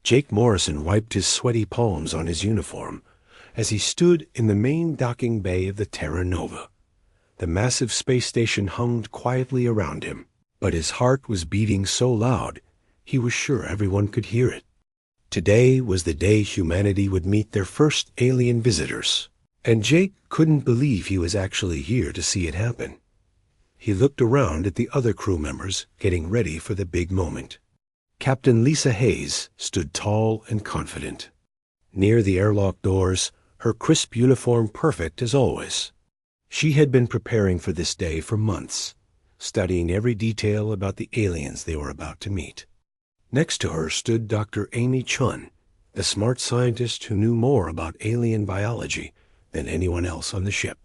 Jake Morrison wiped his sweaty palms on his uniform as he stood in the main docking bay of the Terra Nova. The massive space station hummed quietly around him, but his heart was beating so loud he was sure everyone could hear it. Today was the day humanity would meet their first alien visitors, and Jake couldn't believe he was actually here to see it happen. He looked around at the other crew members getting ready for the big moment. Captain Lisa Hayes stood tall and confident. Near the airlock doors, her crisp uniform perfect as always. She had been preparing for this day for months, studying every detail about the aliens they were about to meet. Next to her stood Dr. Amy Chun, the smart scientist who knew more about alien biology than anyone else on the ship.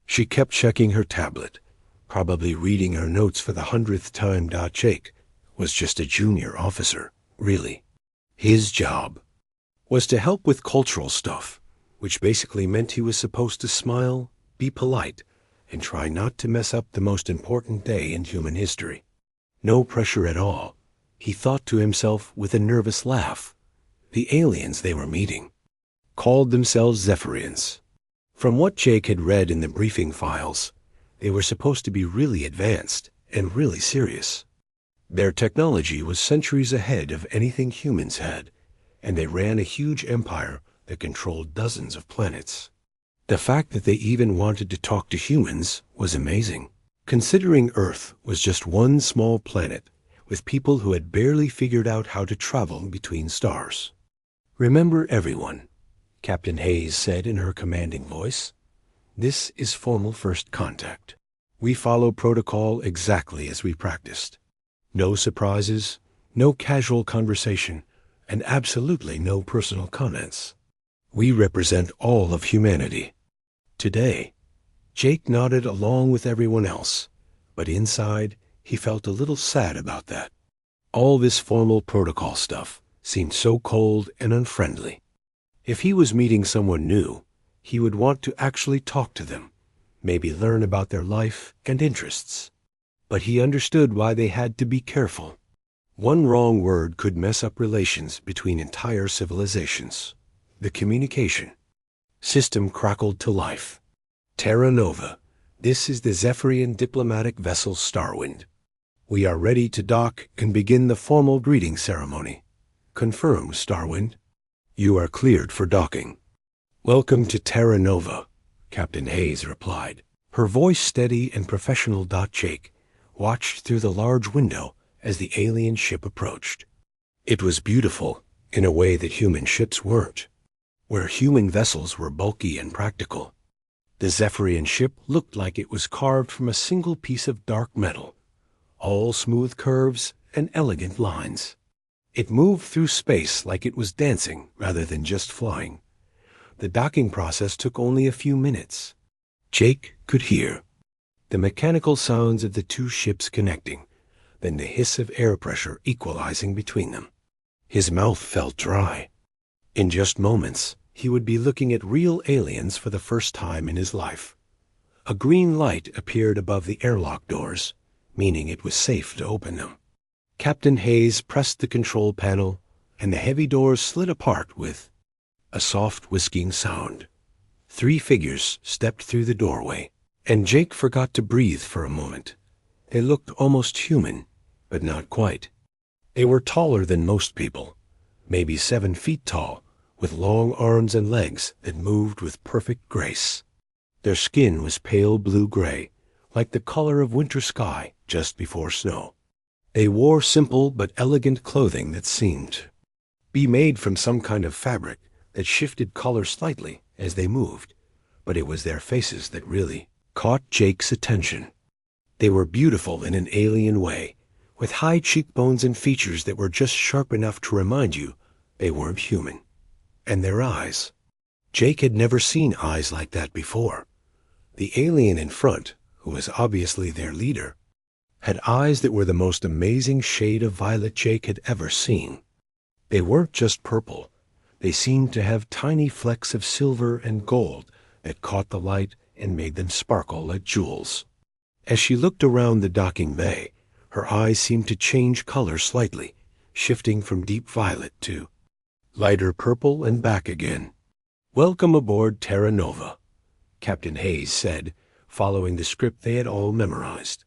She kept checking her tablet, probably reading her notes for the 100th time. Jake was just a junior officer, really. His job was to help with cultural stuff, which basically meant he was supposed to smile, be polite, and try not to mess up the most important day in human history. No pressure at all, he thought to himself with a nervous laugh. The aliens they were meeting called themselves Zephyrians. From what Jake had read in the briefing files, they were supposed to be really advanced and really serious. Their technology was centuries ahead of anything humans had, and they ran a huge empire that controlled dozens of planets. The fact that they even wanted to talk to humans was amazing, considering Earth was just one small planet with people who had barely figured out how to travel between stars. "Remember, everyone," Captain Hayes said in her commanding voice. "This is formal first contact. We follow protocol exactly as we practiced. No surprises, no casual conversation, and absolutely no personal comments. We represent all of humanity." Today, Jake nodded along with everyone else, but inside he felt a little sad about that. All this formal protocol stuff seemed so cold and unfriendly. If he was meeting someone new, he would want to actually talk to them, maybe learn about their life and interests. But he understood why they had to be careful. One wrong word could mess up relations between entire civilizations. The communication system crackled to life. "Terra Nova, this is the Zephyrian diplomatic vessel Starwind. We are ready to dock and begin the formal greeting ceremony. Confirmed, Starwind. You are cleared for docking." "Welcome to Terra Nova," Captain Hayes replied, her voice steady and professional. Jake watched through the large window as the alien ship approached. It was beautiful in a way that human ships weren't, where human vessels were bulky and practical. The Zephyrian ship looked like it was carved from a single piece of dark metal, all smooth curves and elegant lines. It moved through space like it was dancing rather than just flying. The docking process took only a few minutes. Jake could hear the mechanical sounds of the two ships connecting, then the hiss of air pressure equalizing between them. His mouth felt dry. In just moments, he would be looking at real aliens for the first time in his life. A green light appeared above the airlock doors, meaning it was safe to open them. Captain Hayes pressed the control panel, and the heavy doors slid apart with a soft whisking sound. 3 figures stepped through the doorway, and Jake forgot to breathe for a moment. They looked almost human, but not quite. They were taller than most people, maybe 7 feet tall, with long arms and legs that moved with perfect grace. Their skin was pale blue-gray, like the color of winter sky just before snow. They wore simple but elegant clothing that seemed to be made from some kind of fabric that shifted color slightly as they moved, but it was their faces that really caught Jake's attention. They were beautiful in an alien way, with high cheekbones and features that were just sharp enough to remind you they weren't human. And their eyes. Jake had never seen eyes like that before. The alien in front, who was obviously their leader, had eyes that were the most amazing shade of violet Jake had ever seen. They weren't just purple. They seemed to have tiny flecks of silver and gold that caught the light and made them sparkle like jewels. As she looked around the docking bay, her eyes seemed to change color slightly, shifting from deep violet to lighter purple and back again. "Welcome aboard Terra Nova," Captain Hayes said, following the script they had all memorized.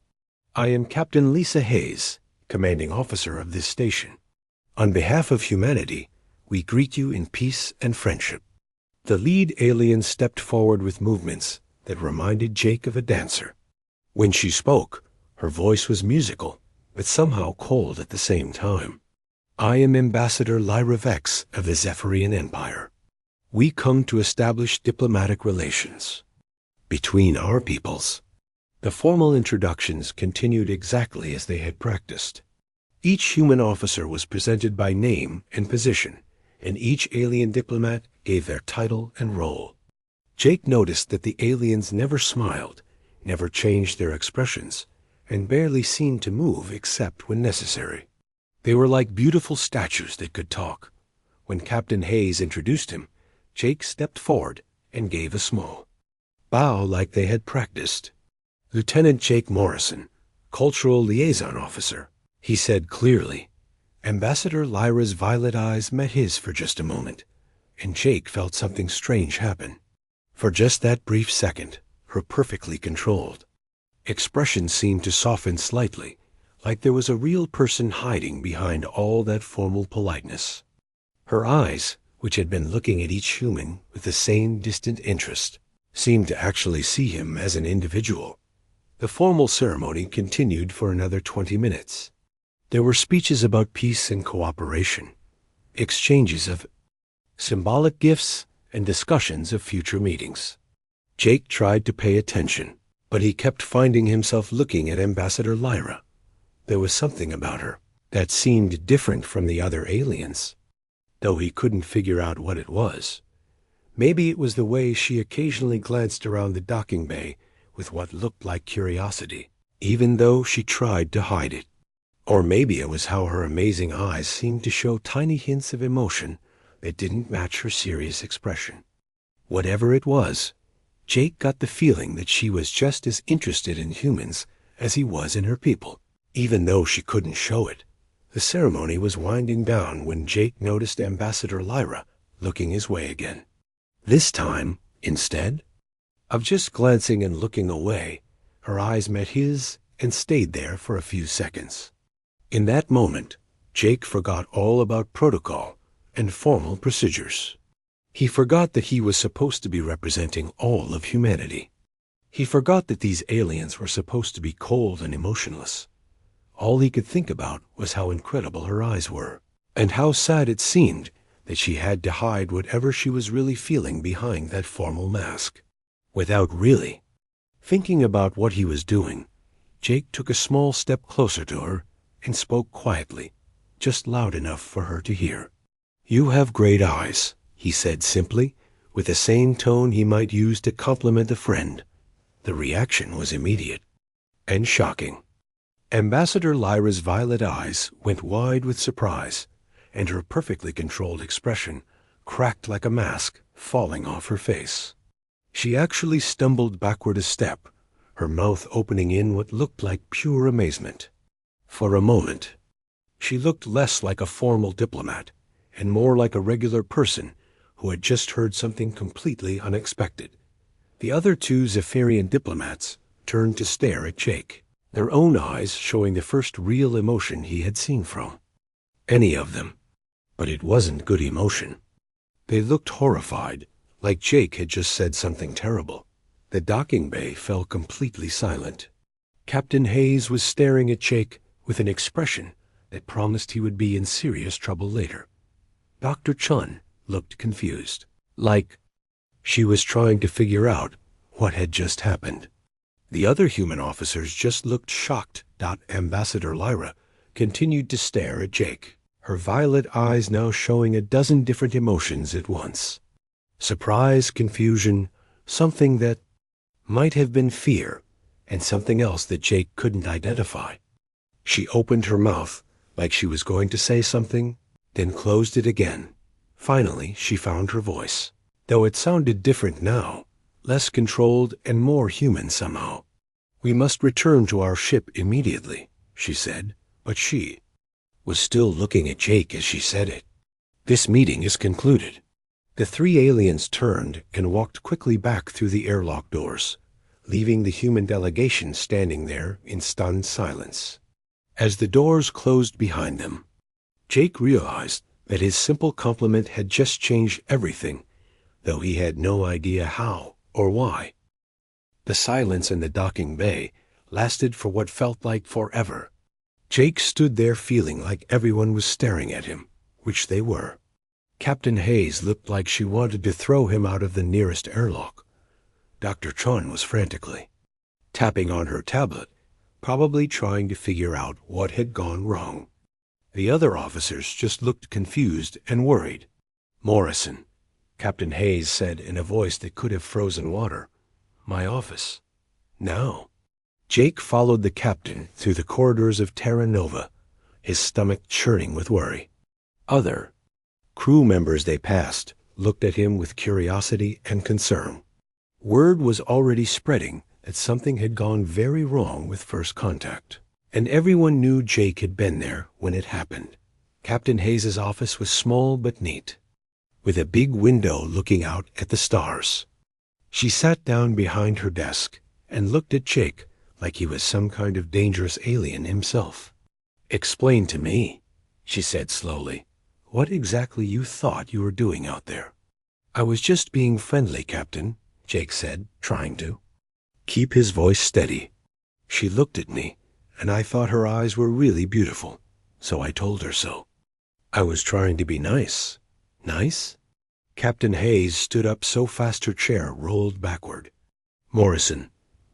"I am Captain Lisa Hayes, commanding officer of this station. On behalf of humanity, we greet you in peace and friendship." The lead alien stepped forward with movements that reminded Jake of a dancer. When she spoke, her voice was musical, but somehow cold at the same time. "I am Ambassador Lyra Vex of the Zephyrian Empire. We come to establish diplomatic relations between our peoples." The formal introductions continued exactly as they had practiced. Each human officer was presented by name and position, and each alien diplomat gave their title and role. Jake noticed that the aliens never smiled, never changed their expressions, and barely seemed to move except when necessary. They were like beautiful statues that could talk. When Captain Hayes introduced him, Jake stepped forward and gave a small bow like they had practiced. "Lieutenant Jake Morrison, Cultural Liaison Officer," he said clearly. Ambassador Lyra's violet eyes met his for just a moment, and Jake felt something strange happen. For just that brief second, her perfectly controlled expression seemed to soften slightly, like there was a real person hiding behind all that formal politeness. Her eyes, which had been looking at each human with the same distant interest, seemed to actually see him as an individual. The formal ceremony continued for another 20 minutes. There were speeches about peace and cooperation, exchanges of symbolic gifts, and discussions of future meetings. Jake tried to pay attention, but he kept finding himself looking at Ambassador Lyra. There was something about her that seemed different from the other aliens, though he couldn't figure out what it was. Maybe it was the way she occasionally glanced around the docking bay with what looked like curiosity, even though she tried to hide it. Or maybe it was how her amazing eyes seemed to show tiny hints of emotion that didn't match her serious expression. Whatever it was, Jake got the feeling that she was just as interested in humans as he was in her people, even though she couldn't show it. The ceremony was winding down when Jake noticed Ambassador Lyra looking his way again. This time, instead of just glancing and looking away, her eyes met his and stayed there for a few seconds. In that moment, Jake forgot all about protocol and formal procedures. He forgot that he was supposed to be representing all of humanity. He forgot that these aliens were supposed to be cold and emotionless. All he could think about was how incredible her eyes were, and how sad it seemed that she had to hide whatever she was really feeling behind that formal mask. Without really thinking about what he was doing, Jake took a small step closer to her and spoke quietly, just loud enough for her to hear. "You have great eyes," he said simply, with the same tone he might use to compliment a friend. The reaction was immediate and shocking. Ambassador Lyra's violet eyes went wide with surprise, and her perfectly controlled expression cracked like a mask falling off her face. She actually stumbled backward a step, her mouth opening in what looked like pure amazement. For a moment, she looked less like a formal diplomat and more like a regular person who had just heard something completely unexpected. The other two Zephyrian diplomats turned to stare at Jake, their own eyes showing the first real emotion he had seen from any of them. But it wasn't good emotion. They looked horrified, like Jake had just said something terrible. The docking bay fell completely silent. Captain Hayes was staring at Jake with an expression that promised he would be in serious trouble later. Dr. Chun looked confused, like she was trying to figure out what had just happened. The other human officers just looked shocked. Ambassador Lyra continued to stare at Jake, her violet eyes now showing a dozen different emotions at once. Surprise, confusion, something that might have been fear, and something else that Jake couldn't identify. She opened her mouth like she was going to say something, then closed it again. Finally, she found her voice, though it sounded different now, less controlled and more human somehow. "We must return to our ship immediately," she said, but she was still looking at Jake as she said it. This meeting is concluded." The three aliens turned and walked quickly back through the airlock doors, leaving the human delegation standing there in stunned silence. As the doors closed behind them, Jake realized that his simple compliment had just changed everything, though he had no idea how or why. The silence in the docking bay lasted for what felt like forever. Jake stood there feeling like everyone was staring at him, which they were. Captain Hayes looked like she wanted to throw him out of the nearest airlock. Dr. Chun was frantically tapping on her tablet, probably trying to figure out what had gone wrong. The other officers just looked confused and worried. "Morrison," Captain Hayes said in a voice that could have frozen water. "My office. Now." Jake followed the captain through the corridors of Terra Nova, his stomach churning with worry. Other crew members they passed looked at him with curiosity and concern. Word was already spreading that something had gone very wrong with First Contact, and everyone knew Jake had been there when it happened. Captain Hayes's office was small but neat, with a big window looking out at the stars. She sat down behind her desk and looked at Jake like he was some kind of dangerous alien himself. "Explain to me," she said slowly, "what exactly you thought you were doing out there." "I was just being friendly, Captain," Jake said, trying to keep his voice steady. She looked at me, and I thought her eyes were really beautiful, so I told her so. I was trying to be nice. Nice? Captain Hayes stood up so fast her chair rolled backward. "Morrison,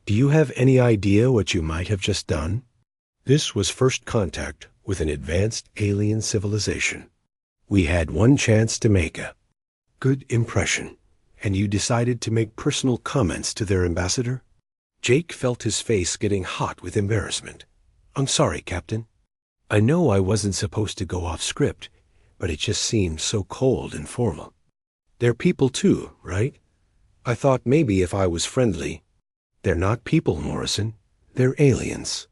do you have any idea what you might have just done?" This was first contact with an advanced alien civilization. We had one chance to make a good impression, and you decided to make personal comments to their ambassador? Jake felt his face getting hot with embarrassment. "I'm sorry, Captain. I know I wasn't supposed to go off script, but it just seemed so cold and formal. They're people too, right? I thought maybe if I was friendly." "They're not people, Morrison. They're aliens.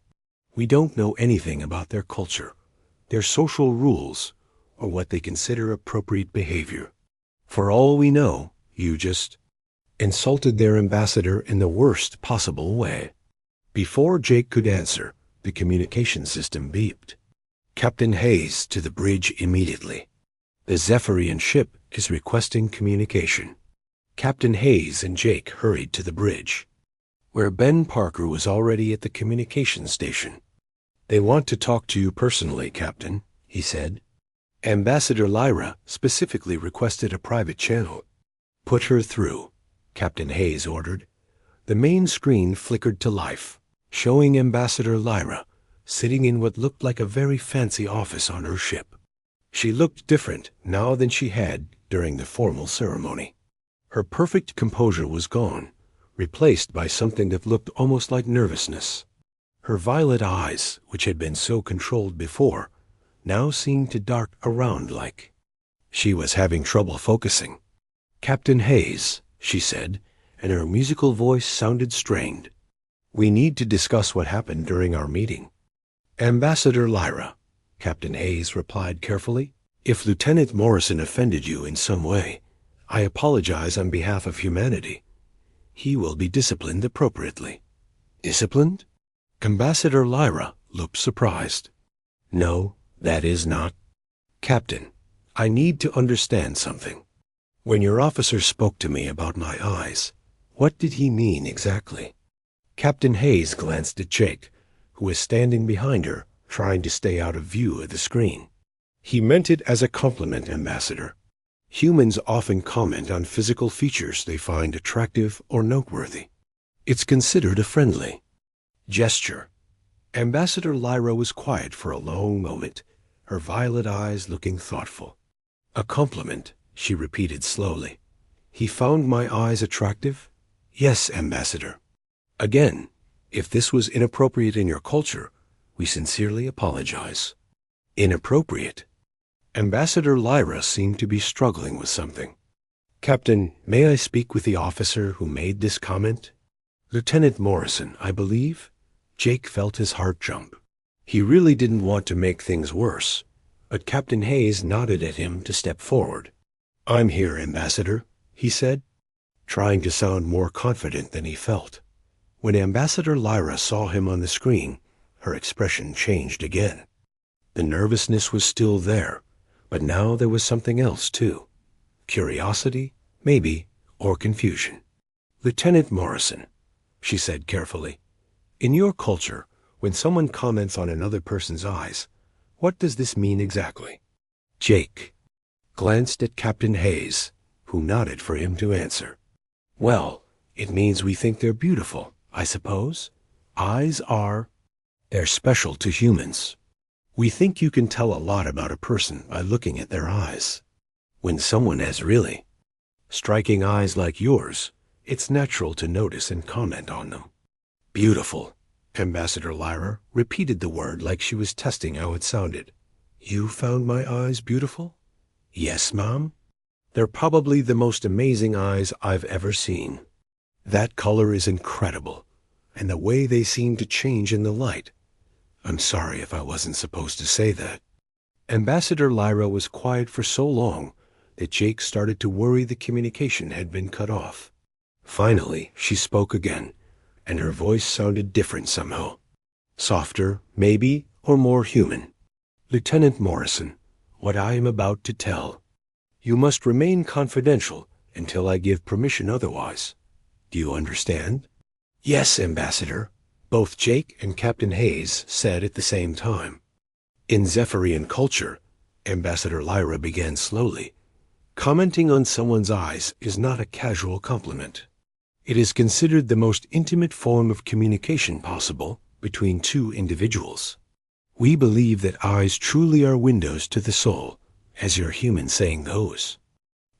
We don't know anything about their culture, their social rules, or what they consider appropriate behavior. For all we know, you just insulted their ambassador in the worst possible way." Before Jake could answer, the communication system beeped. "Captain Hayes to the bridge immediately. The Zephyrian ship is requesting communication." Captain Hayes and Jake hurried to the bridge, where Ben Parker was already at the communication station. "They want to talk to you personally, Captain," he said. "Ambassador Lyra specifically requested a private channel." "Put her through," Captain Hayes ordered. The main screen flickered to life, showing Ambassador Lyra sitting in what looked like a very fancy office on her ship. She looked different now than she had during the formal ceremony. Her perfect composure was gone, replaced by something that looked almost like nervousness. Her violet eyes, which had been so controlled before, now seemed to dart around like she was having trouble focusing. "Captain Hayes," she said, and her musical voice sounded strained. "We need to discuss what happened during our meeting." "Ambassador Lyra," Captain Hayes replied carefully, "if Lieutenant Morrison offended you in some way, I apologize on behalf of humanity. He will be disciplined appropriately." "Disciplined?" Ambassador Lyra looked surprised. "No, that is not." "Captain, I need to understand something. When your officer spoke to me about my eyes, what did he mean exactly?" Captain Hayes glanced at Jake, who was standing behind her, trying to stay out of view of the screen. "He meant it as a compliment, Ambassador. Humans often comment on physical features they find attractive or noteworthy. It's considered a friendly gesture." Ambassador Lyra was quiet for a long moment, her violet eyes looking thoughtful. "A compliment," she repeated slowly. "He found my eyes attractive?" "Yes, Ambassador." "Again, if this was inappropriate in your culture, we sincerely apologize." "Inappropriate?" Ambassador Lyra seemed to be struggling with something. "Captain, may I speak with the officer who made this comment?" "Lieutenant Morrison, I believe." Jake felt his heart jump. He really didn't want to make things worse, but Captain Hayes nodded at him to step forward. "I'm here, Ambassador," he said, trying to sound more confident than he felt. When Ambassador Lyra saw him on the screen, her expression changed again. The nervousness was still there, but now there was something else too. Curiosity, maybe, or confusion. "Lieutenant Morrison," she said carefully, "in your culture, when someone comments on another person's eyes, what does this mean exactly?" Jake glanced at Captain Hayes, who nodded for him to answer. "Well, it means we think they're beautiful, I suppose. Eyes are... they're special to humans. We think you can tell a lot about a person by looking at their eyes. When someone has really striking eyes like yours, it's natural to notice and comment on them." "Beautiful." Ambassador Lyra repeated the word like she was testing how it sounded. "You found my eyes beautiful?" "Yes, Mom. They're probably the most amazing eyes I've ever seen. That color is incredible, and the way they seem to change in the light. I'm sorry if I wasn't supposed to say that." Ambassador Lyra was quiet for so long that Jake started to worry the communication had been cut off. Finally, she spoke again, and her voice sounded different somehow. Softer, maybe, or more human. "Lieutenant Morrison, what I am about to tell. You must remain confidential until I give permission otherwise. Do you understand?" "Yes, Ambassador," both Jake and Captain Hayes said at the same time. "In Zephyrian culture," Ambassador Lyra began slowly, "commenting on someone's eyes is not a casual compliment. It is considered the most intimate form of communication possible between two individuals. We believe that eyes truly are windows to the soul, as your human saying goes.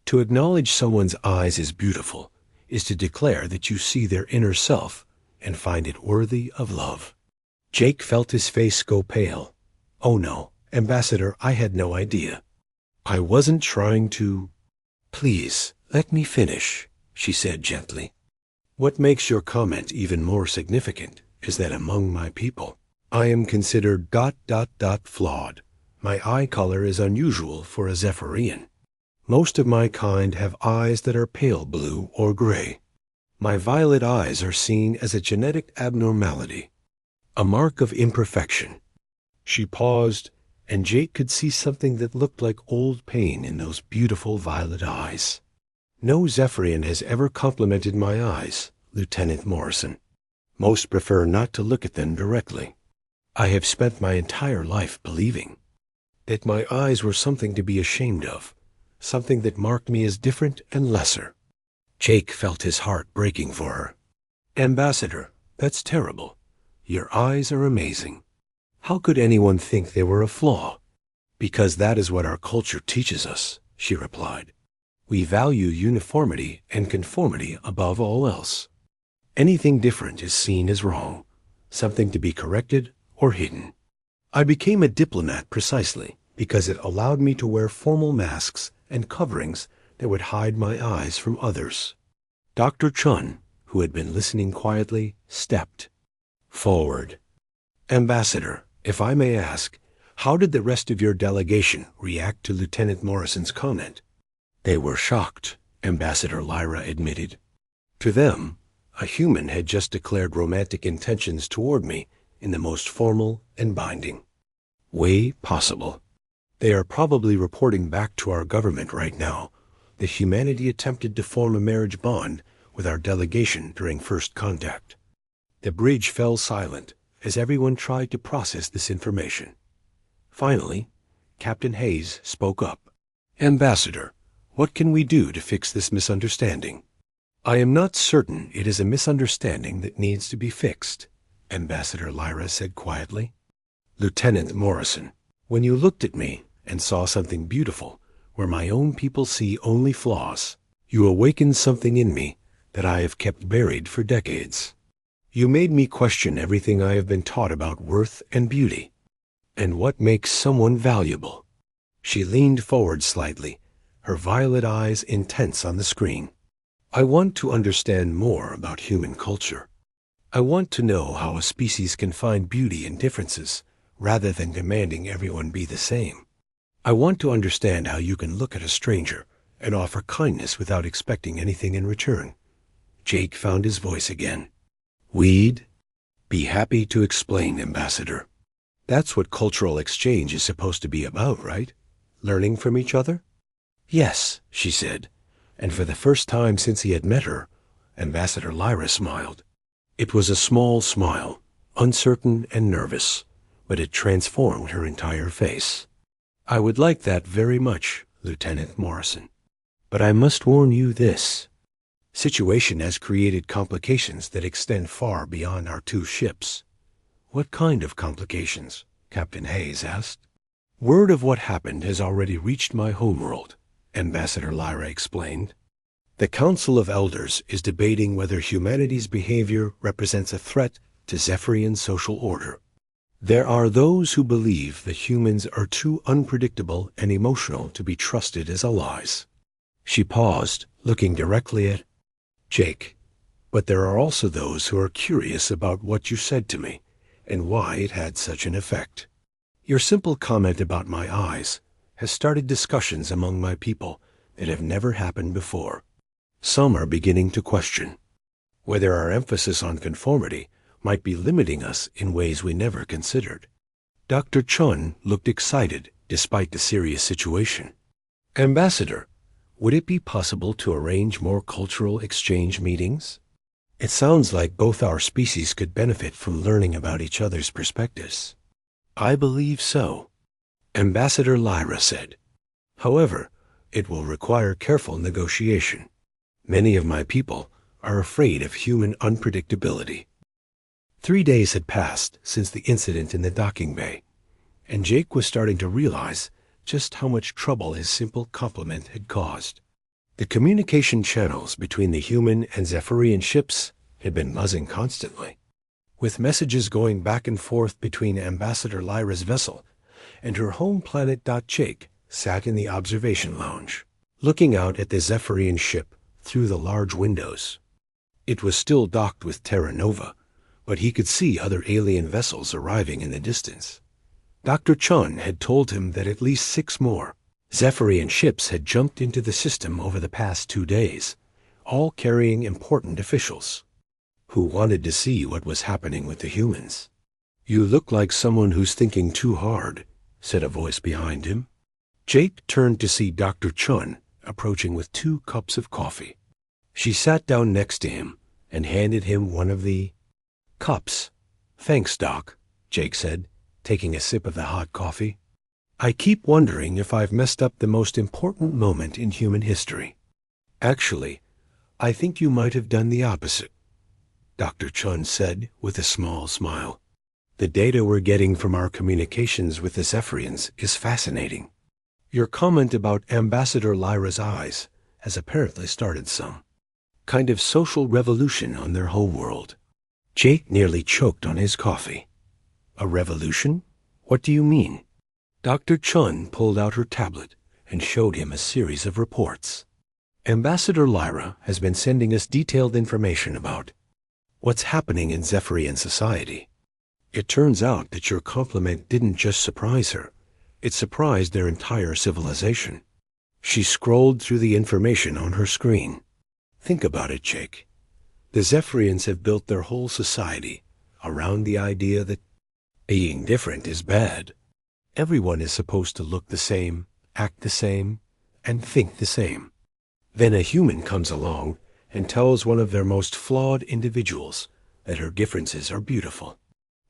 To acknowledge someone's eyes as beautiful is to declare that you see their inner self and find it worthy of love." Jake felt his face go pale. "Oh no, Ambassador, I had no idea. I wasn't trying to—" "Please, let me finish," she said gently. "What makes your comment even more significant is that among my people, I am considered ... flawed. My eye color is unusual for a Zephyrian. Most of my kind have eyes that are pale blue or gray. My violet eyes are seen as a genetic abnormality, a mark of imperfection." She paused, and Jake could see something that looked like old pain in those beautiful violet eyes. "No Zephyrian has ever complimented my eyes, Lieutenant Morrison. Most prefer not to look at them directly. I have spent my entire life believing that my eyes were something to be ashamed of, something that marked me as different and lesser." Jake felt his heart breaking for her. "Ambassador, that's terrible. Your eyes are amazing. How could anyone think they were a flaw?" "Because that is what our culture teaches us," she replied. "We value uniformity and conformity above all else. Anything different is seen as wrong, something to be corrected or hidden. I became a diplomat precisely because it allowed me to wear formal masks and coverings that would hide my eyes from others." Dr. Chun, who had been listening quietly, stepped forward. "Ambassador, if I may ask, how did the rest of your delegation react to Lieutenant Morrison's comment?" "They were shocked," Ambassador Lyra admitted. "To them, a human had just declared romantic intentions toward me in the most formal and binding way possible. They are probably reporting back to our government right now that humanity attempted to form a marriage bond with our delegation during first contact." The bridge fell silent as everyone tried to process this information. Finally, Captain Hayes spoke up. "Ambassador, what can we do to fix this misunderstanding?" "I am not certain it is a misunderstanding that needs to be fixed," Ambassador Lyra said quietly. "Lieutenant Morrison, when you looked at me and saw something beautiful where my own people see only flaws, you awakened something in me that I have kept buried for decades. You made me question everything I have been taught about worth and beauty, and what makes someone valuable." She leaned forward slightly, her violet eyes intense on the screen. "I want to understand more about human culture. I want to know how a species can find beauty in differences rather than demanding everyone be the same. I want to understand how you can look at a stranger and offer kindness without expecting anything in return. Jake found his voice again. We'd be happy to explain, Ambassador. That's what cultural exchange is supposed to be about, right? Learning from each other? Yes, she said, and for the first time since he had met her, Ambassador Lyra smiled. It was a small smile, uncertain and nervous, but it transformed her entire face. I would like that very much, Lieutenant Morrison. But I must warn you this. Situation has created complications that extend far beyond our two ships. What kind of complications? Captain Hayes asked. Word of what happened has already reached my homeworld, Ambassador Lyra explained. The Council of Elders is debating whether humanity's behavior represents a threat to Zephyrian social order. There are those who believe that humans are too unpredictable and emotional to be trusted as allies. She paused, looking directly at Jake. But there are also those who are curious about what you said to me and why it had such an effect. Your simple comment about my eyes has started discussions among my people that have never happened before. Some are beginning to question whether our emphasis on conformity might be limiting us in ways we never considered. Dr. Chun looked excited despite the serious situation. Ambassador, would it be possible to arrange more cultural exchange meetings? It sounds like both our species could benefit from learning about each other's perspectives. I believe so, Ambassador Lyra said. However, it will require careful negotiation. Many of my people are afraid of human unpredictability. 3 days had passed since the incident in the docking bay, and Jake was starting to realize just how much trouble his simple compliment had caused. The communication channels between the human and Zephyrian ships had been buzzing constantly, with messages going back and forth between Ambassador Lyra's vessel and her home planet. Jake sat in the observation lounge, looking out at the Zephyrian ship through the large windows. It was still docked with Terra Nova, but he could see other alien vessels arriving in the distance. Dr. Chun had told him that at least 6 more Zephyrian ships had jumped into the system over the past 2 days, all carrying important officials who wanted to see what was happening with the humans. You look like someone who's thinking too hard, said a voice behind him. Jake turned to see Dr. Chun approaching with 2 cups of coffee. She sat down next to him and handed him one of the cups. Thanks, Doc, Jake said, taking a sip of the hot coffee. I keep wondering if I've messed up the most important moment in human history. Actually, I think you might have done the opposite, Dr. Chun said with a small smile. The data we're getting from our communications with the Zephyrians is fascinating. Your comment about Ambassador Lyra's eyes has apparently started some kind of social revolution on their whole world. Jake nearly choked on his coffee. A revolution? What do you mean? Dr. Chun pulled out her tablet and showed him a series of reports. Ambassador Lyra has been sending us detailed information about what's happening in Zephyrian society. It turns out that your compliment didn't just surprise her, it surprised their entire civilization. She scrolled through the information on her screen. Think about it, Jake. The Zephyrians have built their whole society around the idea that being different is bad. Everyone is supposed to look the same, act the same, and think the same. Then a human comes along and tells one of their most flawed individuals that her differences are beautiful.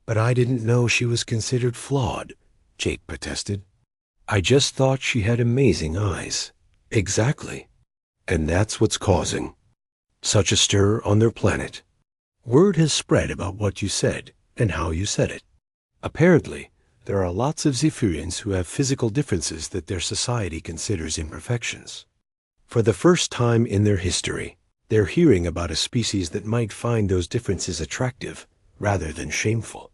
But I didn't know she was considered flawed, Jake protested. I just thought she had amazing eyes. Exactly. And that's what's causing such a stir on their planet. Word has spread about what you said and how you said it. Apparently, there are lots of Zephyrians who have physical differences that their society considers imperfections. For the first time in their history, they're hearing about a species that might find those differences attractive rather than shameful.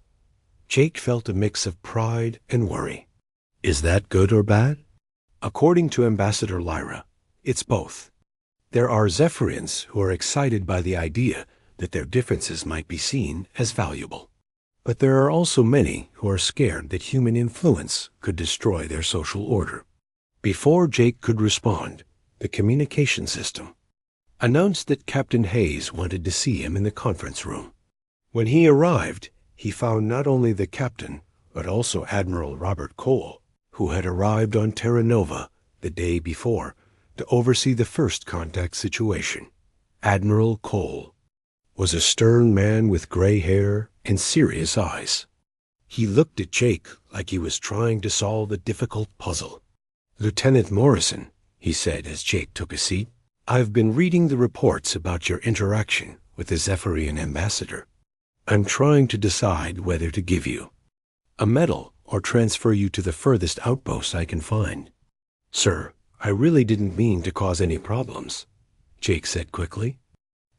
Jake felt a mix of pride and worry. Is that good or bad? According to Ambassador Lyra, it's both. There are Zephyrians who are excited by the idea that their differences might be seen as valuable. But there are also many who are scared that human influence could destroy their social order. Before Jake could respond, the communication system announced that Captain Hayes wanted to see him in the conference room. When he arrived, he found not only the captain, but also Admiral Robert Cole, who had arrived on Terra Nova the day before to oversee the first contact situation. Admiral Cole was a stern man with gray hair and serious eyes. He looked at Jake like he was trying to solve a difficult puzzle. "Lieutenant Morrison," he said as Jake took a seat, "I've been reading the reports about your interaction with the Zephyrian ambassador. I'm trying to decide whether to give you a medal or transfer you to the furthest outpost I can find." "Sir, I really didn't mean to cause any problems," Jake said quickly.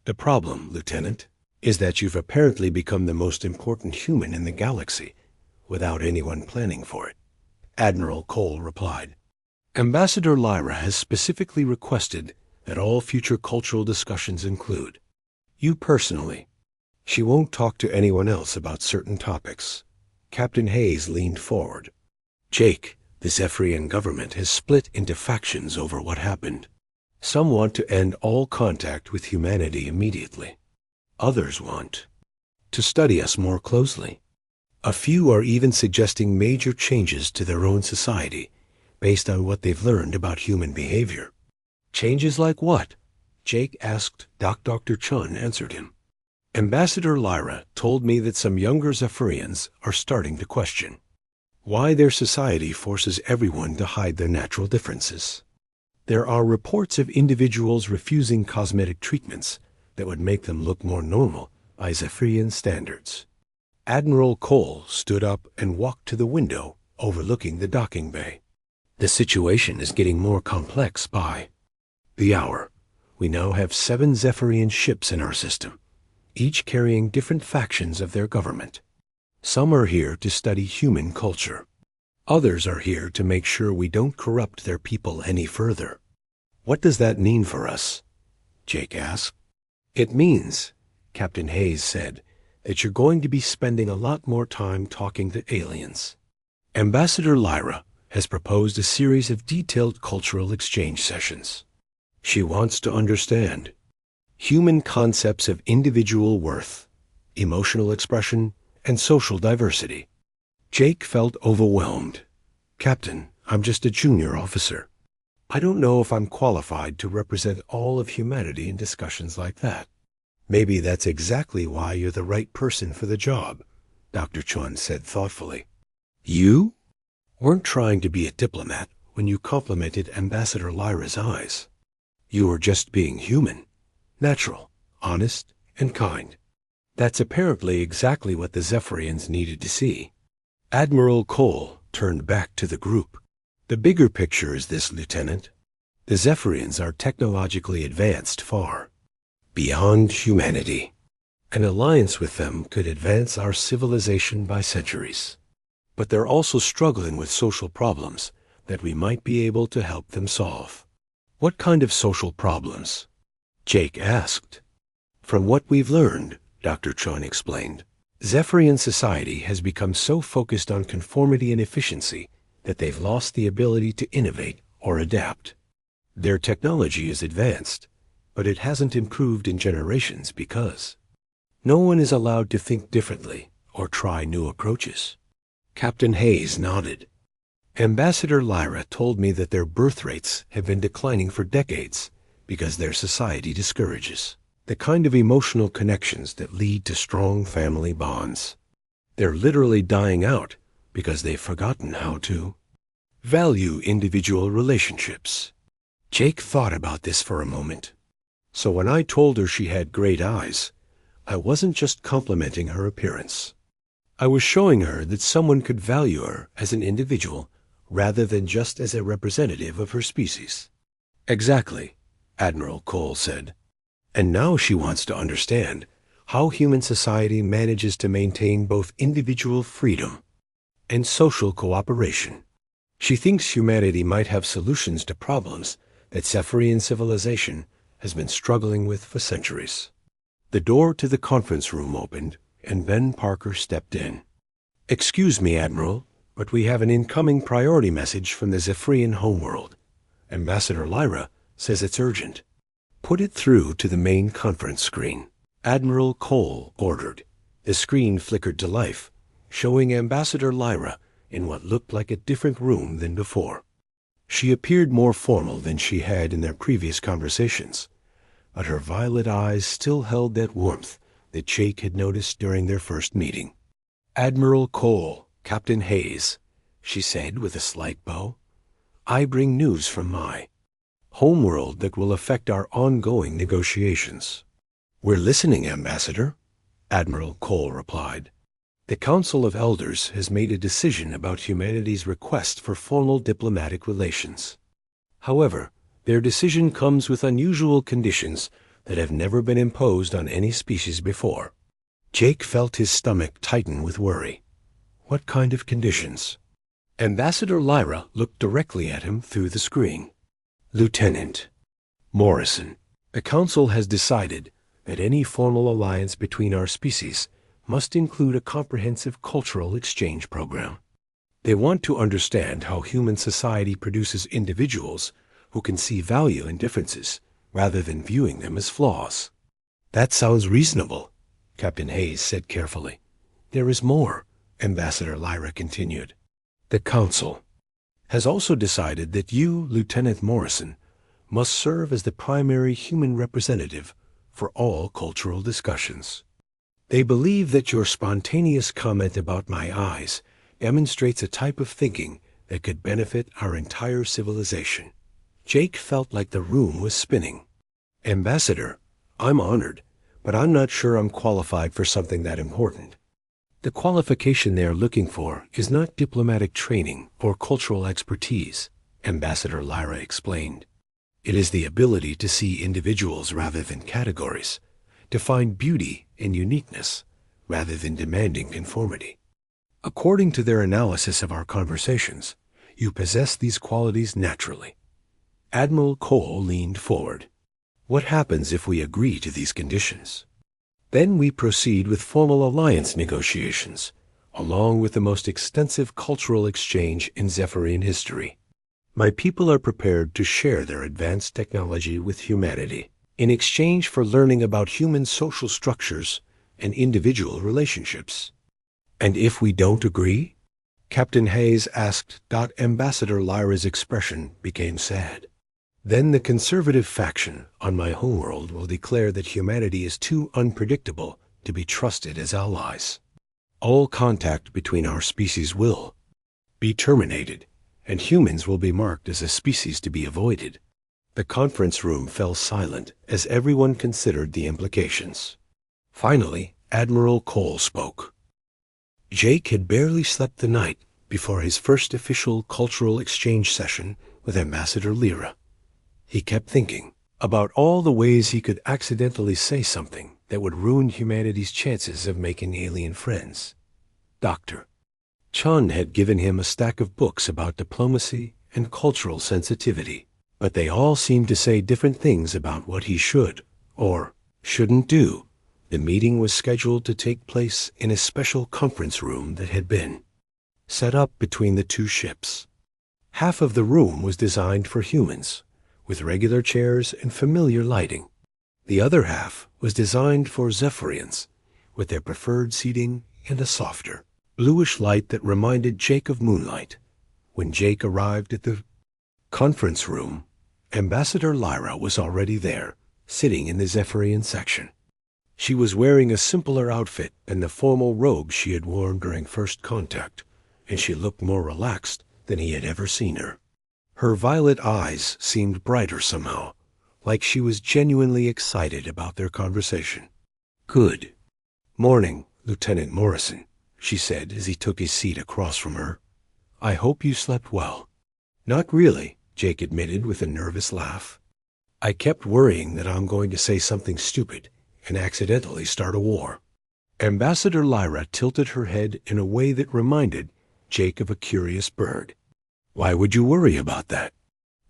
"The problem, Lieutenant, is that you've apparently become the most important human in the galaxy without anyone planning for it," Admiral Cole replied. "Ambassador Lyra has specifically requested that all future cultural discussions include you personally. She won't talk to anyone else about certain topics." Captain Hayes leaned forward. "Jake, the Zephyrian government has split into factions over what happened. Some want to end all contact with humanity immediately. Others want to study us more closely. A few are even suggesting major changes to their own society based on what they've learned about human behavior." "Changes like what?" Jake asked. Dr. Chun answered him. "Ambassador Lyra told me that some younger Zephyrians are starting to question why their society forces everyone to hide their natural differences. There are reports of individuals refusing cosmetic treatments that would make them look more normal by Zephyrian standards." Admiral Cole stood up and walked to the window overlooking the docking bay. "The situation is getting more complex by the hour. We now have 7 Zephyrian ships in our system, each carrying different factions of their government. Some are here to study human culture. Others are here to make sure we don't corrupt their people any further." "What does that mean for us?" Jake asked. "It means," Captain Hayes said, "that you're going to be spending a lot more time talking to aliens. Ambassador Lyra has proposed a series of detailed cultural exchange sessions. She wants to understand human concepts of individual worth, emotional expression, and social diversity." Jake felt overwhelmed. "Captain, I'm just a junior officer. I don't know if I'm qualified to represent all of humanity in discussions like that." "Maybe that's exactly why you're the right person for the job," Dr. Chun said thoughtfully. "You weren't trying to be a diplomat when you complimented Ambassador Lyra's eyes. You were just being human, natural, honest, and kind. That's apparently exactly what the Zephyrians needed to see." Admiral Cole turned back to the group. "The bigger picture is this, Lieutenant. The Zephyrians are technologically advanced far beyond humanity. An alliance with them could advance our civilization by centuries. But they're also struggling with social problems that we might be able to help them solve." "What kind of social problems?" Jake asked. "From what we've learned," Dr. Chun explained, "Zephyrian society has become so focused on conformity and efficiency that they've lost the ability to innovate or adapt. Their technology is advanced, but it hasn't improved in generations because no one is allowed to think differently or try new approaches." Captain Hayes nodded. "Ambassador Lyra told me that their birth rates have been declining for decades because their society discourages the kind of emotional connections that lead to strong family bonds. They're literally dying out because they've forgotten how to value individual relationships." Jake thought about this for a moment. "So when I told her she had great eyes, I wasn't just complimenting her appearance. I was showing her that someone could value her as an individual rather than just as a representative of her species." "Exactly," Admiral Cole said. "And now she wants to understand how human society manages to maintain both individual freedom and social cooperation. She thinks humanity might have solutions to problems that Zephyrian civilization has been struggling with for centuries." The door to the conference room opened, and Ben Parker stepped in. "Excuse me, Admiral, but we have an incoming priority message from the Zephyrian homeworld. Ambassador Lyra says it's urgent. Put it through to the main conference screen. Admiral Cole ordered. The screen flickered to life, showing Ambassador Lyra in what looked like a different room than before. She appeared more formal than she had in their previous conversations, but her violet eyes still held that warmth that Jake had noticed during their first meeting. "Admiral Cole, Captain Hayes," she said with a slight bow, "I bring news from my homeworld that will affect our ongoing negotiations." "We're listening, Ambassador," Admiral Cole replied. "The Council of Elders has made a decision about humanity's request for formal diplomatic relations. However, their decision comes with unusual conditions that have never been imposed on any species before." Jake felt his stomach tighten with worry. What kind of conditions? Ambassador Lyra looked directly at him through the screen. "Lieutenant Morrison, the Council has decided that any formal alliance between our species must include a comprehensive cultural exchange program. They want to understand how human society produces individuals who can see value in differences rather than viewing them as flaws." "That sounds reasonable," Captain Hayes said carefully. "There is more," Ambassador Lyra continued. "The Council has also decided that you, Lieutenant Morrison, must serve as the primary human representative for all cultural discussions. They believe that your spontaneous comment about my eyes demonstrates a type of thinking that could benefit our entire civilization." Jake felt like the room was spinning. "Ambassador, I'm honored, but I'm not sure I'm qualified for something that important." "The qualification they are looking for is not diplomatic training or cultural expertise," Ambassador Lyra explained. "It is the ability to see individuals rather than categories, to find beauty in uniqueness rather than demanding conformity. According to their analysis of our conversations, you possess these qualities naturally." Admiral Cole leaned forward. "What happens if we agree to these conditions?" "Then we proceed with formal alliance negotiations, along with the most extensive cultural exchange in Zephyrian history. My people are prepared to share their advanced technology with humanity in exchange for learning about human social structures and individual relationships." "And if we don't agree?" Captain Hayes asked. Ambassador Lyra's expression became sad. "Then the conservative faction on my homeworld will declare that humanity is too unpredictable to be trusted as allies. All contact between our species will be terminated, and humans will be marked as a species to be avoided." The conference room fell silent as everyone considered the implications. Finally, Admiral Cole spoke. Jake had barely slept the night before his first official cultural exchange session with Ambassador Lyra. He kept thinking about all the ways he could accidentally say something that would ruin humanity's chances of making alien friends. Dr. Chun had given him a stack of books about diplomacy and cultural sensitivity, but they all seemed to say different things about what he should or shouldn't do. The meeting was scheduled to take place in a special conference room that had been set up between the two ships. Half of the room was designed for humans, with regular chairs and familiar lighting. The other half was designed for Zephyrians, with their preferred seating and a softer, bluish light that reminded Jake of moonlight. When Jake arrived at the conference room, Ambassador Lyra was already there, sitting in the Zephyrian section. She was wearing a simpler outfit than the formal robe she had worn during first contact, and she looked more relaxed than he had ever seen her. Her violet eyes seemed brighter somehow, like she was genuinely excited about their conversation. "Good morning, Lieutenant Morrison," she said as he took his seat across from her. "I hope you slept well." "Not really," Jake admitted with a nervous laugh. "I kept worrying that I'm going to say something stupid and accidentally start a war." Ambassador Lyra tilted her head in a way that reminded Jake of a curious bird. "Why would you worry about that?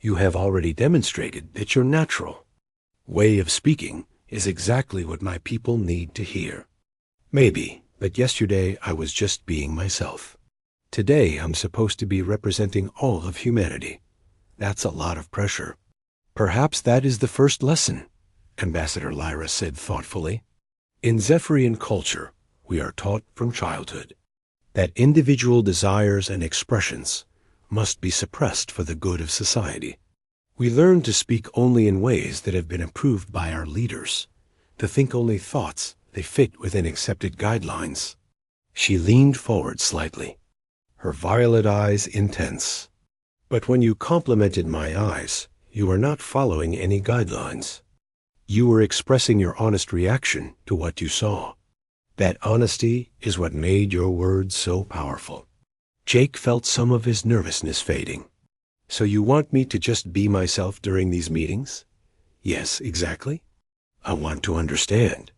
You have already demonstrated that your natural way of speaking is exactly what my people need to hear." "Maybe, but yesterday I was just being myself." Today I'm supposed to be representing all of humanity. That's a lot of pressure. Perhaps that is the first lesson, Ambassador Lyra said thoughtfully. In Zephyrian culture, we are taught from childhood that individual desires and expressions must be suppressed for the good of society. We learn to speak only in ways that have been approved by our leaders, to think only thoughts that fit within accepted guidelines. She leaned forward slightly, her violet eyes intense. But when you complimented my eyes, you were not following any guidelines. You were expressing your honest reaction to what you saw. That honesty is what made your words so powerful. Jake felt some of his nervousness fading. So you want me to just be myself during these meetings? Yes, exactly. I want to understand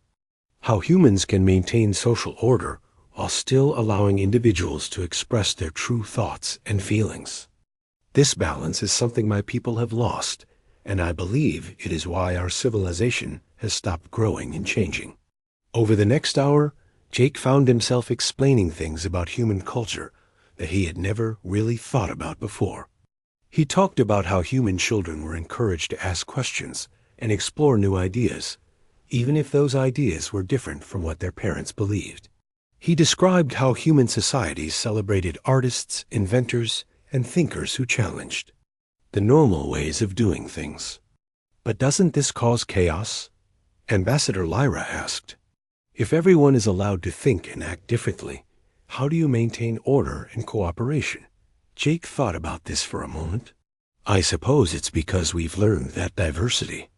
how humans can maintain social order while still allowing individuals to express their true thoughts and feelings. This balance is something my people have lost, and I believe it is why our civilization has stopped growing and changing. Over the next hour, Jake found himself explaining things about human culture that he had never really thought about before. He talked about how human children were encouraged to ask questions and explore new ideas, even if those ideas were different from what their parents believed. He described how human societies celebrated artists, inventors, and thinkers who challenged the normal ways of doing things. But doesn't this cause chaos? Ambassador Lyra asked. If everyone is allowed to think and act differently, how do you maintain order and cooperation? Jake thought about this for a moment. I suppose it's because we've learned that diversity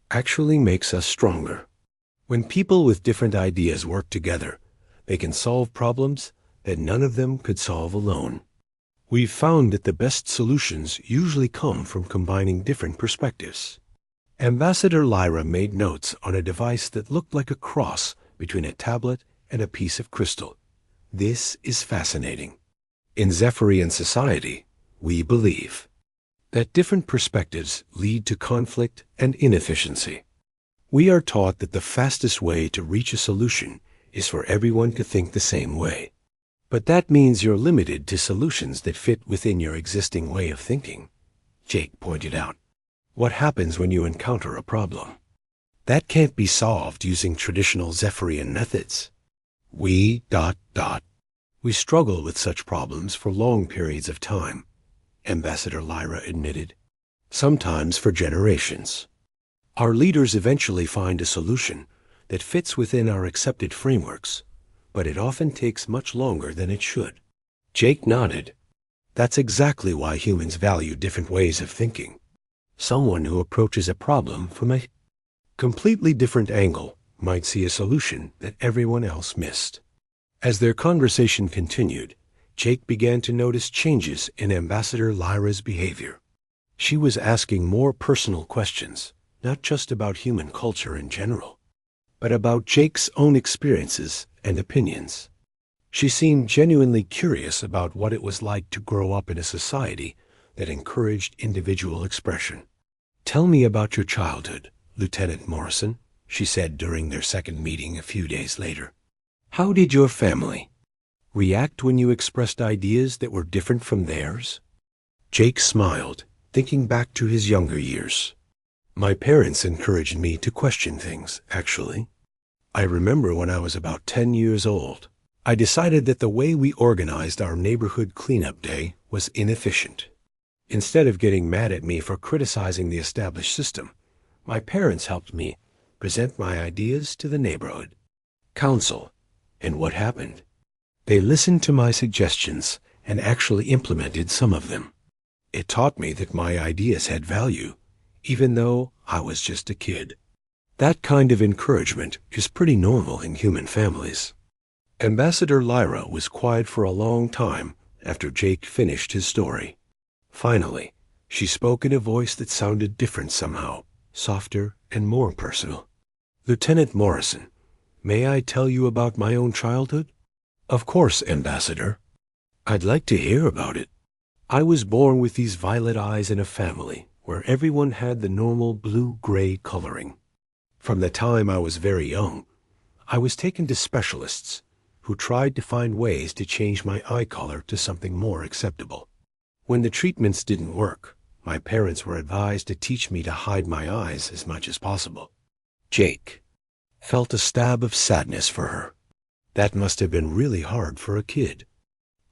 actually makes us stronger. When people with different ideas work together, they can solve problems that none of them could solve alone. We've found that the best solutions usually come from combining different perspectives. Ambassador Lyra made notes on a device that looked like a cross between a tablet and a piece of crystal. This is fascinating. In Zephyrian society, we believe that different perspectives lead to conflict and inefficiency. We are taught that the fastest way to reach a solution is for everyone to think the same way. But that means you're limited to solutions that fit within your existing way of thinking, Jake pointed out. What happens when you encounter a problem that can't be solved using traditional Zephyrian methods? We struggle with such problems for long periods of time, Ambassador Lyra admitted, sometimes for generations. Our leaders eventually find a solution that fits within our accepted frameworks, but it often takes much longer than it should. Jake nodded. That's exactly why humans value different ways of thinking. Someone who approaches a problem from a completely different angle might see a solution that everyone else missed. As their conversation continued, Jake began to notice changes in Ambassador Lyra's behavior. She was asking more personal questions, not just about human culture in general, but about Jake's own experiences and opinions. She seemed genuinely curious about what it was like to grow up in a society that encouraged individual expression. Tell me about your childhood, Lieutenant Morrison, she said during their second meeting a few days later. How did your family react when you expressed ideas that were different from theirs? Jake smiled, thinking back to his younger years. My parents encouraged me to question things, actually. I remember when I was about 10 years old, I decided that the way we organized our neighborhood cleanup day was inefficient. Instead of getting mad at me for criticizing the established system, my parents helped me present my ideas to the neighborhood council. And what happened? They listened to my suggestions and actually implemented some of them. It taught me that my ideas had value, even though I was just a kid. That kind of encouragement is pretty normal in human families. Ambassador Lyra was quiet for a long time after Jake finished his story. Finally, she spoke in a voice that sounded different somehow, softer and more personal. Lieutenant Morrison, may I tell you about my own childhood? Of course, Ambassador. I'd like to hear about it. I was born with these violet eyes in a family where everyone had the normal blue-gray coloring. From the time I was very young, I was taken to specialists who tried to find ways to change my eye color to something more acceptable. When the treatments didn't work, my parents were advised to teach me to hide my eyes as much as possible. Jake felt a stab of sadness for her. That must have been really hard for a kid.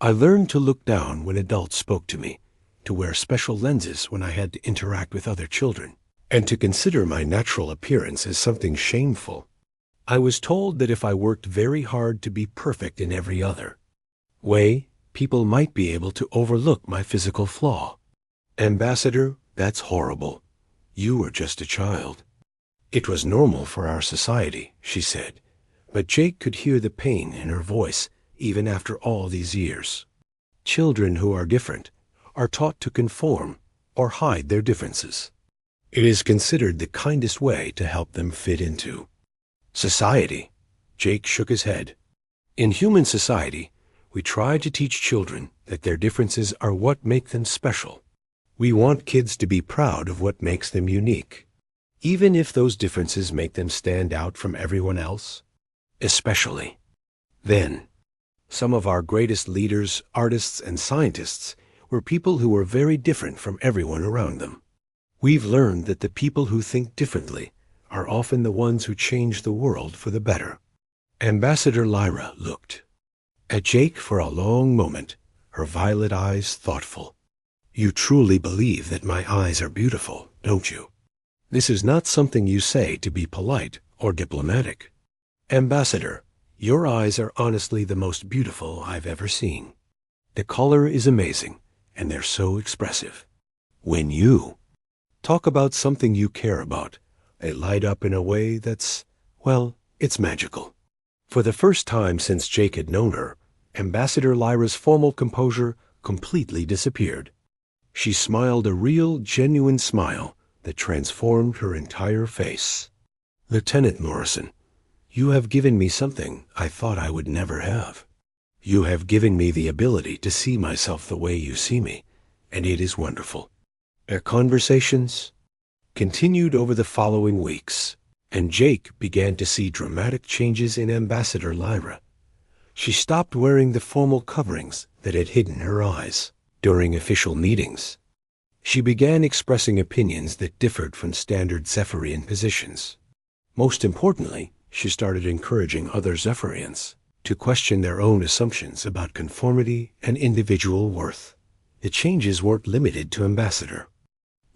I learned to look down when adults spoke to me, to wear special lenses when I had to interact with other children, and to consider my natural appearance as something shameful. I was told that if I worked very hard to be perfect in every other way, people might be able to overlook my physical flaw. Ambassador, that's horrible. You were just a child. It was normal for our society, she said, but Jake could hear the pain in her voice even after all these years. Children who are different are taught to conform or hide their differences. It is considered the kindest way to help them fit into society. Jake shook his head. In human society, we try to teach children that their differences are what make them special. We want kids to be proud of what makes them unique, even if those differences make them stand out from everyone else. Especially then. Some of our greatest leaders, artists, and scientists were people who were very different from everyone around them. We've learned that the people who think differently are often the ones who change the world for the better. Ambassador Lyra looked at Jake for a long moment, her violet eyes thoughtful. You truly believe that my eyes are beautiful, don't you? This is not something you say to be polite or diplomatic. Ambassador, your eyes are honestly the most beautiful I've ever seen. The color is amazing, and they're so expressive. When you talk about something you care about, they light up in a way that's, well, it's magical. For the first time since Jake had known her, Ambassador Lyra's formal composure completely disappeared. She smiled a real, genuine smile that transformed her entire face. Lieutenant Morrison, you have given me something I thought I would never have. You have given me the ability to see myself the way you see me, and it is wonderful. Our conversations continued over the following weeks, and Jake began to see dramatic changes in Ambassador Lyra. She stopped wearing the formal coverings that had hidden her eyes during official meetings. She began expressing opinions that differed from standard Zephyrian positions. Most importantly, she started encouraging other Zephyrians to question their own assumptions about conformity and individual worth. The changes weren't limited to Ambassador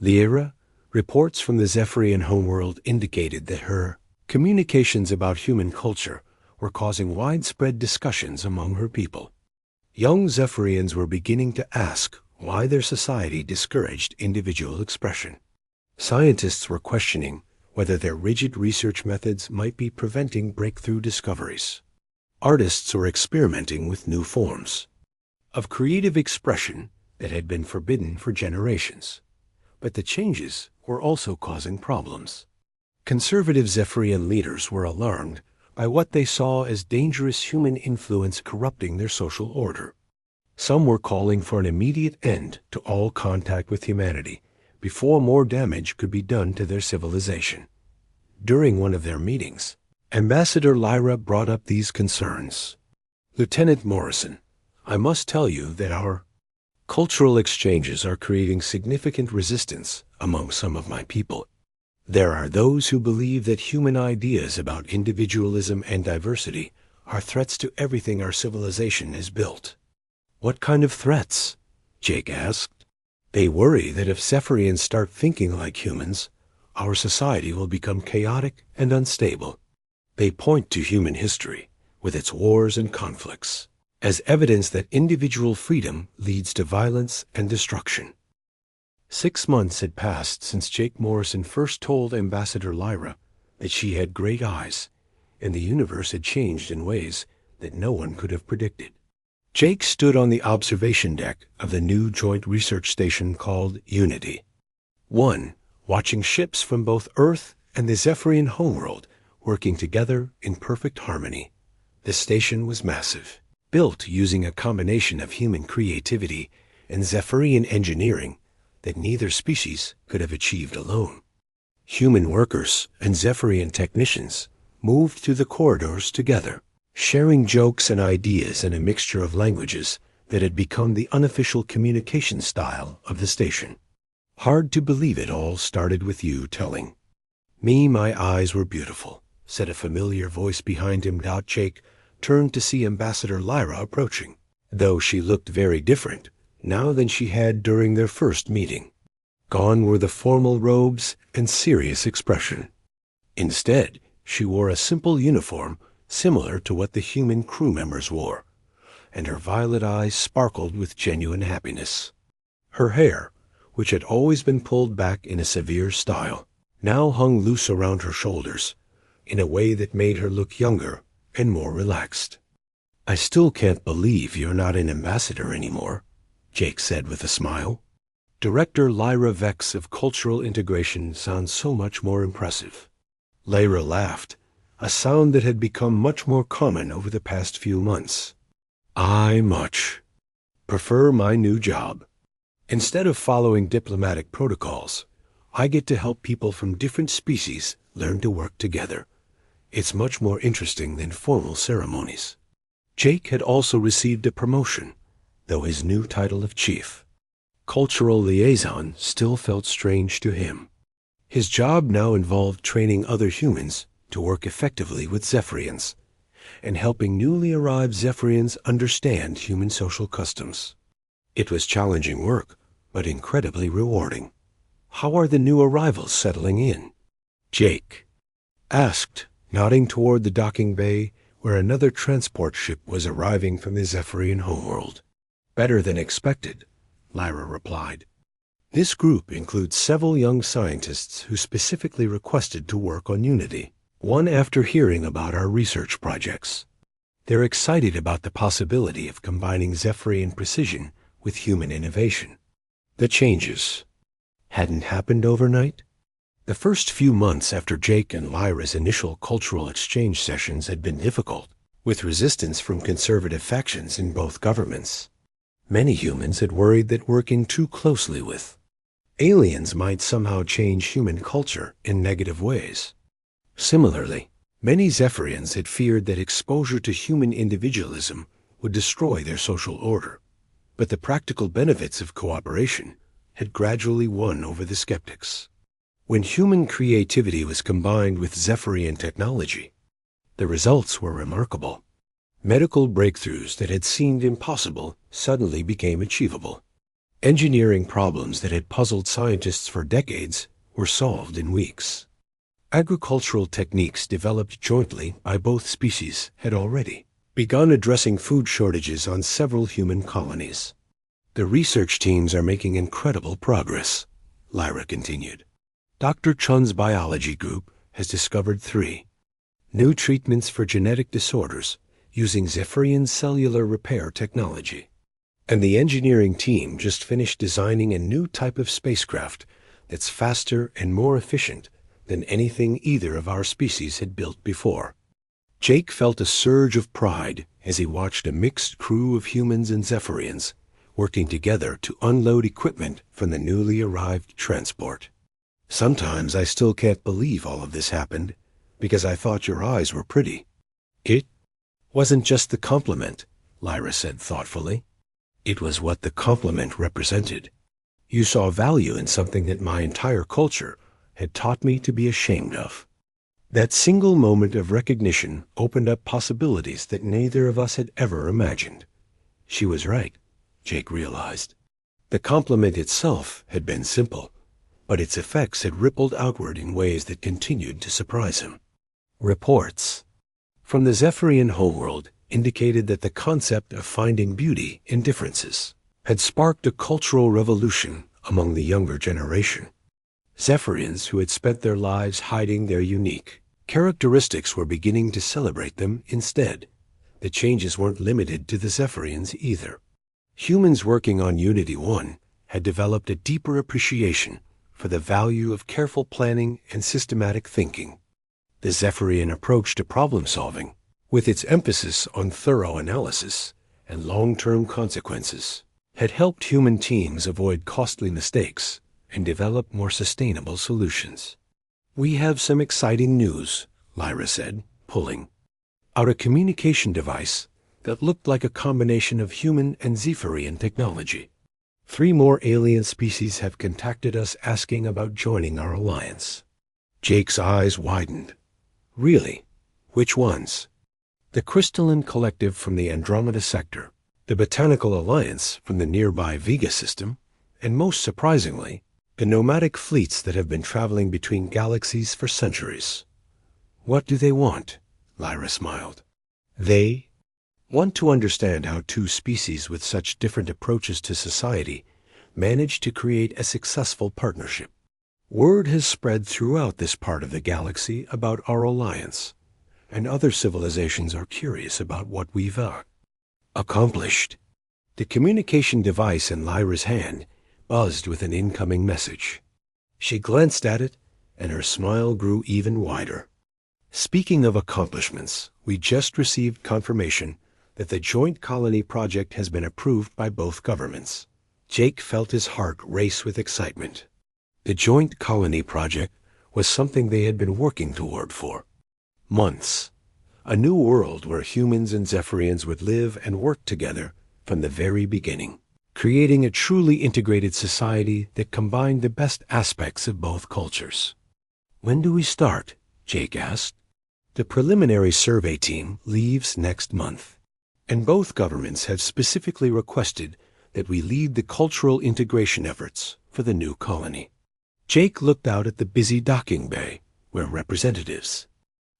Lyra. Reports from the Zephyrian homeworld indicated that her communications about human culture were causing widespread discussions among her people. Young Zephyrians were beginning to ask why their society discouraged individual expression. Scientists were questioning whether their rigid research methods might be preventing breakthrough discoveries. Artists were experimenting with new forms of creative expression that had been forbidden for generations. But the changes were also causing problems. Conservative Zephyrian leaders were alarmed by what they saw as dangerous human influence corrupting their social order. Some were calling for an immediate end to all contact with humanity before more damage could be done to their civilization. During one of their meetings, Ambassador Lyra brought up these concerns. Lieutenant Morrison, I must tell you that our cultural exchanges are creating significant resistance among some of my people. There are those who believe that human ideas about individualism and diversity are threats to everything our civilization is built. What kind of threats? Jake asked. They worry that if Zephyrians start thinking like humans, our society will become chaotic and unstable. They point to human history, with its wars and conflicts, as evidence that individual freedom leads to violence and destruction. 6 months had passed since Jake Morrison first told Ambassador Lyra that she had great eyes, and the universe had changed in ways that no one could have predicted. Jake stood on the observation deck of the new joint research station called Unity. Watching ships from both Earth and the Zephyrian homeworld working together in perfect harmony. The station was massive, built using a combination of human creativity and Zephyrian engineering that neither species could have achieved alone. Human workers and Zephyrian technicians moved through the corridors together, sharing jokes and ideas in a mixture of languages that had become the unofficial communication style of the station. Hard to believe it all started with you telling. Me, my eyes were beautiful, said a familiar voice behind him. Jake turned to see Ambassador Lyra approaching, though she looked very different now than she had during their first meeting. Gone were the formal robes and serious expression. Instead, she wore a simple uniform similar to what the human crew members wore, and her violet eyes sparkled with genuine happiness. Her hair, which had always been pulled back in a severe style, now hung loose around her shoulders in a way that made her look younger and more relaxed. I still can't believe you're not an ambassador anymore, Jake said with a smile. Director Lyra Vex of Cultural Integration sounds so much more impressive. Lyra laughed, a sound that had become much more common over the past few months. I much prefer my new job. Instead of following diplomatic protocols, I get to help people from different species learn to work together. It's much more interesting than formal ceremonies. Jake had also received a promotion, though his new title of chief. Cultural liaison still felt strange to him. His job now involved training other humans to work effectively with Zephyrians, and helping newly arrived Zephyrians understand human social customs. It was challenging work, but incredibly rewarding. How are the new arrivals settling in? Jake asked, nodding toward the docking bay where another transport ship was arriving from the Zephyrian homeworld. Better than expected, Lyra replied. This group includes several young scientists who specifically requested to work on Unity, one after hearing about our research projects. They're excited about the possibility of combining Zephyrian precision with human innovation. The changes hadn't happened overnight. The first few months after Jake and Lyra's initial cultural exchange sessions had been difficult, with resistance from conservative factions in both governments. Many humans had worried that working too closely with aliens might somehow change human culture in negative ways. Similarly, many Zephyrians had feared that exposure to human individualism would destroy their social order, but the practical benefits of cooperation had gradually won over the skeptics. When human creativity was combined with Zephyrian technology, the results were remarkable. Medical breakthroughs that had seemed impossible suddenly became achievable. Engineering problems that had puzzled scientists for decades were solved in weeks. Agricultural techniques developed jointly by both species had already begun addressing food shortages on several human colonies. The research teams are making incredible progress, Lyra continued. Dr. Chun's biology group has discovered 3 new treatments for genetic disorders using Zephyrian cellular repair technology. And the engineering team just finished designing a new type of spacecraft that's faster and more efficient than anything either of our species had built before. Jake felt a surge of pride as he watched a mixed crew of humans and Zephyrians working together to unload equipment from the newly arrived transport. Sometimes I still can't believe all of this happened, because I thought your eyes were pretty. It wasn't just the compliment, Lyra said thoughtfully. It was what the compliment represented. You saw value in something that my entire culture had taught me to be ashamed of. That single moment of recognition opened up possibilities that neither of us had ever imagined. She was right, Jake realized. The compliment itself had been simple, but its effects had rippled outward in ways that continued to surprise him. Reports from the Zephyrian homeworld indicated that the concept of finding beauty in differences had sparked a cultural revolution among the younger generation. Zephyrians who had spent their lives hiding their unique characteristics were beginning to celebrate them instead. The changes weren't limited to the Zephyrians either. Humans working on Unity 1 had developed a deeper appreciation for the value of careful planning and systematic thinking. The Zephyrian approach to problem solving, with its emphasis on thorough analysis and long-term consequences, had helped human teams avoid costly mistakes and develop more sustainable solutions. We have some exciting news, Lyra said, pulling. out a communication device that looked like a combination of human and Zephyrian technology. 3 more alien species have contacted us asking about joining our alliance. Jake's eyes widened. Really? Which ones? The Crystalline Collective from the Andromeda Sector, the Botanical Alliance from the nearby Vega system, and most surprisingly, the nomadic fleets that have been traveling between galaxies for centuries. What do they want? Lyra smiled. They want to understand how 2 species with such different approaches to society manage to create a successful partnership. Word has spread throughout this part of the galaxy about our alliance, and other civilizations are curious about what we've accomplished. The communication device in Lyra's hand buzzed with an incoming message. She glanced at it, and her smile grew even wider. Speaking of accomplishments, we just received confirmation that the Joint Colony Project has been approved by both governments. Jake felt his heart race with excitement. The Joint Colony Project was something they had been working toward for months. A new world where humans and Zephyrians would live and work together from the very beginning, creating a truly integrated society that combined the best aspects of both cultures. When do we start? Jake asked. The preliminary survey team leaves next month, and both governments have specifically requested that we lead the cultural integration efforts for the new colony. Jake looked out at the busy docking bay, where representatives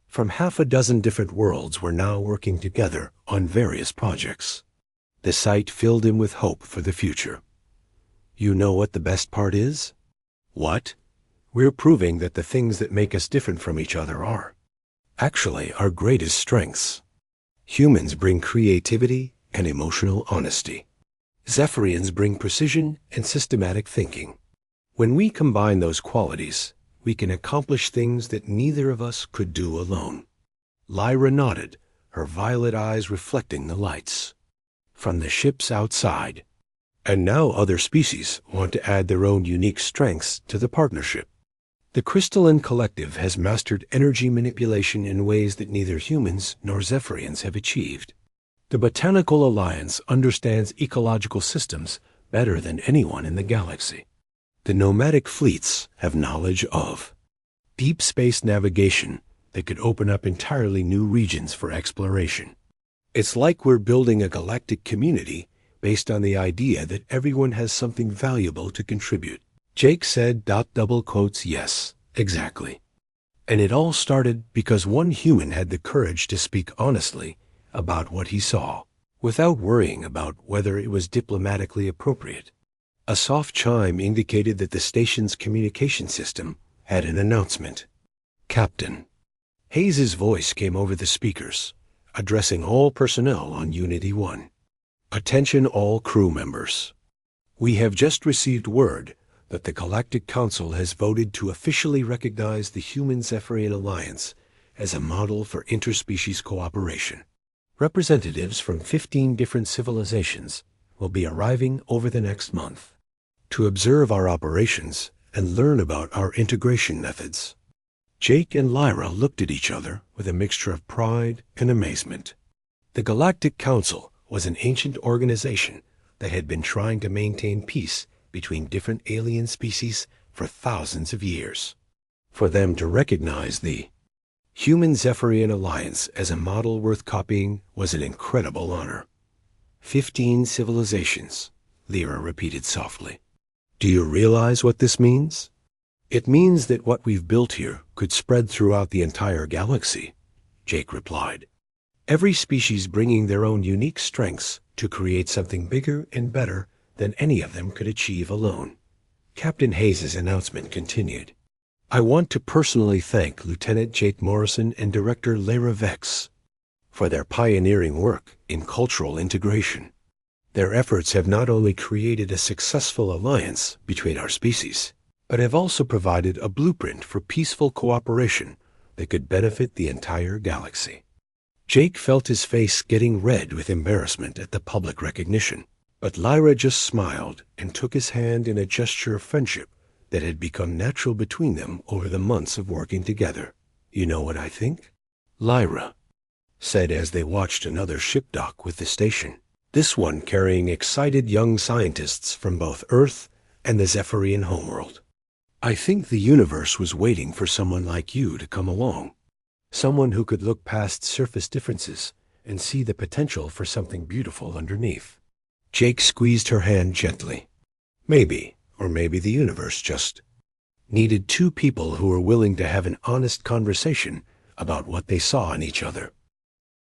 from 6 different worlds were now working together on various projects. The sight filled him with hope for the future. You know what the best part is? What? We're proving that the things that make us different from each other are actually our greatest strengths. Humans bring creativity and emotional honesty. Zephyrians bring precision and systematic thinking. When we combine those qualities, we can accomplish things that neither of us could do alone. Lyra nodded, her violet eyes reflecting the lights from the ships outside. And now other species want to add their own unique strengths to the partnership. The Crystalline Collective has mastered energy manipulation in ways that neither humans nor Zephyrians have achieved. The Botanical Alliance understands ecological systems better than anyone in the galaxy. The nomadic fleets have knowledge of deep space navigation that could open up entirely new regions for exploration. It's like we're building a galactic community based on the idea that everyone has something valuable to contribute. Jake said, "Yes, exactly." And it all started because one human had the courage to speak honestly about what he saw, without worrying about whether it was diplomatically appropriate. A soft chime indicated that the station's communication system had an announcement. Captain Hayes's voice came over the speakers, addressing all personnel on Unity 1. Attention all crew members. We have just received word that the Galactic Council has voted to officially recognize the Human-Zephyrian Alliance as a model for interspecies cooperation. Representatives from 15 different civilizations will be arriving over the next month to observe our operations and learn about our integration methods. Jake and Lyra looked at each other with a mixture of pride and amazement. The Galactic Council was an ancient organization that had been trying to maintain peace between different alien species for thousands of years. For them to recognize the Human-Zephyrian Alliance as a model worth copying was an incredible honor. 15 civilizations, Lyra repeated softly. Do you realize what this means? It means that what we've built here could spread throughout the entire galaxy, Jake replied. Every species bringing their own unique strengths to create something bigger and better than any of them could achieve alone. Captain Hayes's announcement continued. I want to personally thank Lieutenant Jake Morrison and Director Lyra Vex for their pioneering work in cultural integration. Their efforts have not only created a successful alliance between our species, but have also provided a blueprint for peaceful cooperation that could benefit the entire galaxy. Jake felt his face getting red with embarrassment at the public recognition, but Lyra just smiled and took his hand in a gesture of friendship that had become natural between them over the months of working together. You know what I think? Lyra, said as they watched another ship dock with the station, this one carrying excited young scientists from both Earth and the Zephyrian homeworld. I think the universe was waiting for someone like you to come along. Someone who could look past surface differences and see the potential for something beautiful underneath. Jake squeezed her hand gently. Maybe, or maybe the universe just needed two people who were willing to have an honest conversation about what they saw in each other.